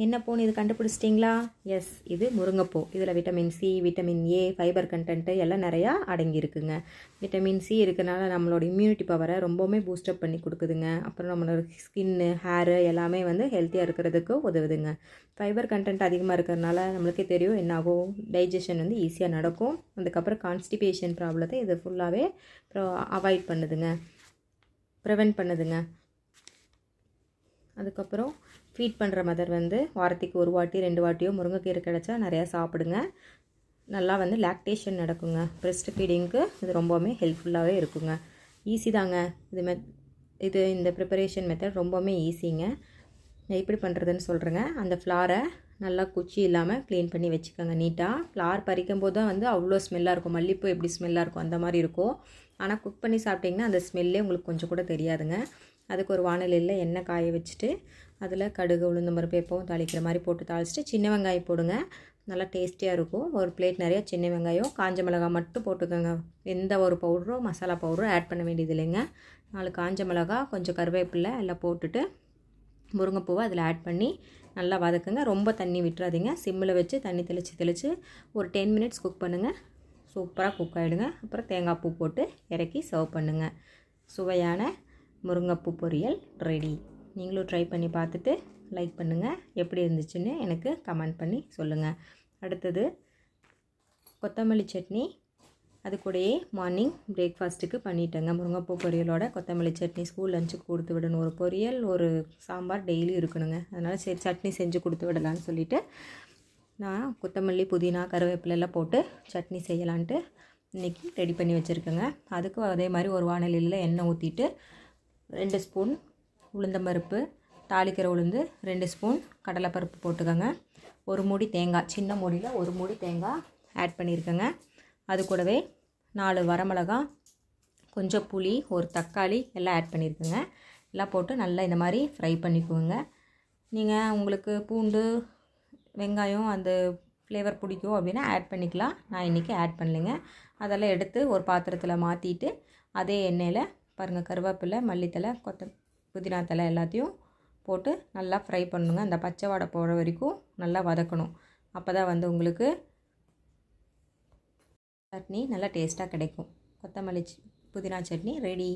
என்ன பூன்னு இது கண்டுபிடிச்சிட்டிங்களா? எஸ், இது முருங்கைப்பூ. இதில் vitamin C, vitamin A, fibre content எல்லாம் நிறையா அடங்கியிருக்குங்க. விட்டமின் சி இருக்கிறனால நம்மளோட இம்யூனிட்டி பவரை ரொம்பவுமே பூஸ்டப் பண்ணி கொடுக்குதுங்க. அப்புறம் நம்மளோட ஸ்கின்னு, ஹேரு எல்லாமே வந்து ஹெல்த்தியாக இருக்கிறதுக்கு உதவுதுங்க. ஃபைபர் கண்டென்ட் அதிகமாக இருக்கிறதுனால நம்மளுக்கே தெரியும் என்னாகும், டைஜஷன் வந்து ஈஸியாக நடக்கும். அதுக்கப்புறம் கான்ஸ்டிபேஷன் ப்ராப்ளத்தை இது ஃபுல்லாகவே அவாய்ட் பண்ணுதுங்க, ப்ரிவென்ட் பண்ணுதுங்க. அதுக்கப்புறம் ஃபீட் பண்ணுற மதர் வந்து வாரத்துக்கு 1 வாட்டி 2 வாட்டியோ முருங்கைக்கீரை கிடச்சா நிறையா சாப்பிடுங்க. நல்லா வந்து லாக்டேஷன் நடக்குங்க. ப்ரெஸ்ட் ஃபீடிங்க்கு இது ரொம்பவுமே ஹெல்ப்ஃபுல்லாகவே இருக்குங்க. ஈஸி தாங்க. இந்த ப்ரிப்பரேஷன் மெத்தட் ரொம்பவுமே ஈஸிங்க. நான் எப்படி பண்ணுறதுன்னு சொல்கிறேங்க. அந்த ஃப்ளாரை நல்லா குச்சி இல்லாமல் க்ளீன் பண்ணி வச்சுக்கோங்க நீட்டாக. ஃப்ளார் பறிக்கும் போது தான் வந்து அவ்வளோ ஸ்மெல்லாக இருக்கும். மல்லிப்பூ எப்படி ஸ்மெல்லாக இருக்கும் அந்த மாதிரி இருக்கும். ஆனால் குக் பண்ணி சாப்பிட்டிங்கன்னா அந்த ஸ்மெல்லே உங்களுக்கு கொஞ்சம் கூட தெரியாதுங்க. அதுக்கு ஒரு வாணலியில் எண்ணெய் காய வச்சுட்டு அதில் கடுகு, உளுந்தம் பருப்பு எப்பவும் தாளிக்கிற மாதிரி போட்டு தாளிச்சிட்டு சின்ன வெங்காயம் போடுங்க. நல்லா டேஸ்டியாக இருக்கும். ஒரு பிளேட் நிறையா சின்ன வெங்காயம், காஞ்ச மிளகாய் மட்டும் போட்டுக்கோங்க. எந்த ஒரு பவுடரோ மசாலா பவுடரோ ஆட் பண்ண வேண்டியது இல்லைங்க. 4 காஞ்ச மிளகாய், கொஞ்சம் கருவேப்பிலை எல்லாம் போட்டுட்டு முருங்கைப்பூவை அதில் ஆட் பண்ணி நல்லா வதக்குங்க. ரொம்ப தண்ணி விட்டுறாதீங்க. சிம்மில் வச்சு தண்ணி தெளித்து ஒரு 10 மினிட்ஸ் குக் பண்ணுங்கள். சூப்பராக குக் ஆகிடுங்க. அப்புறம் தேங்காய் பூ போட்டு இறக்கி சர்வ் பண்ணுங்கள். சுவையான முருங்கைப்பூ பொரியல் ரெடி. நீங்களும் ட்ரை பண்ணி பார்த்துட்டு லைக் பண்ணுங்கள். எப்படி இருந்துச்சுன்னு எனக்கு கமெண்ட் பண்ணி சொல்லுங்கள். அடுத்தது கொத்தமல்லி சட்னி. அது கூடயே மார்னிங் பிரேக்ஃபாஸ்ட்டுக்கு பண்ணிட்டேங்க. முருங்கைப்பூ பொரியலோட கொத்தமல்லி சட்னி. ஸ்கூல் லஞ்சுக்கு கொடுத்து விடணும். ஒரு பொரியல், ஒரு சாம்பார் டெய்லி இருக்கணுங்க. அதனால் சரி சட்னி செஞ்சு கொடுத்து விடலான்னு சொல்லிவிட்டு நான் கொத்தமல்லி, புதினா, கருவேப்பிலை எல்லாம் போட்டு சட்னி செய்யலான்ட்டு இன்றைக்கி ரெடி பண்ணி வச்சுருக்கேங்க. அதுக்கு அதே மாதிரி ஒரு வாணலியில் எண்ணெய் ஊற்றிட்டு 2 ஸ்பூன் உளுந்தம்பருப்பு, தாளிக்கிற உளுந்து, 2 ஸ்பூன் கடலைப்பருப்பு போட்டுக்கோங்க. ஒரு மூடி தேங்காய், சின்ன மூடியில் ஒரு மூடி தேங்காய் ஆட் பண்ணியிருக்கேங்க. அது கூடவே 4 வரமிளகாய், கொஞ்சம் புளி, ஒரு தக்காளி எல்லாம் ஆட் பண்ணியிருக்கேங்க. எல்லாம் போட்டு நல்லா இந்த மாதிரி ஃப்ரை பண்ணிக்குவோங்க. நீங்கள் உங்களுக்கு பூண்டு, வெங்காயம் அந்த ஃப்ளேவர் பிடிக்கும் அப்படின்னா ஆட் பண்ணிக்கலாம். நான் இன்றைக்கி ஆட் பண்ணலைங்க. அதெல்லாம் எடுத்து ஒரு பாத்திரத்தில் மாற்றிட்டு அதே எண்ணெயில் பாருங்கள் கருவேப்பிலை, மல்லித்தலை, புதினா தலை எல்லாத்தையும் போட்டு நல்லா ஃப்ரை பண்ணணுங்க. அந்த பச்சை வாடை போகிற வரைக்கும் நல்லா வதக்கணும். அப்போ தான் வந்து உங்களுக்கு சட்னி நல்லா டேஸ்ட்டாக கிடைக்கும். கொத்தமல்லி புதினா சட்னி ரெடி.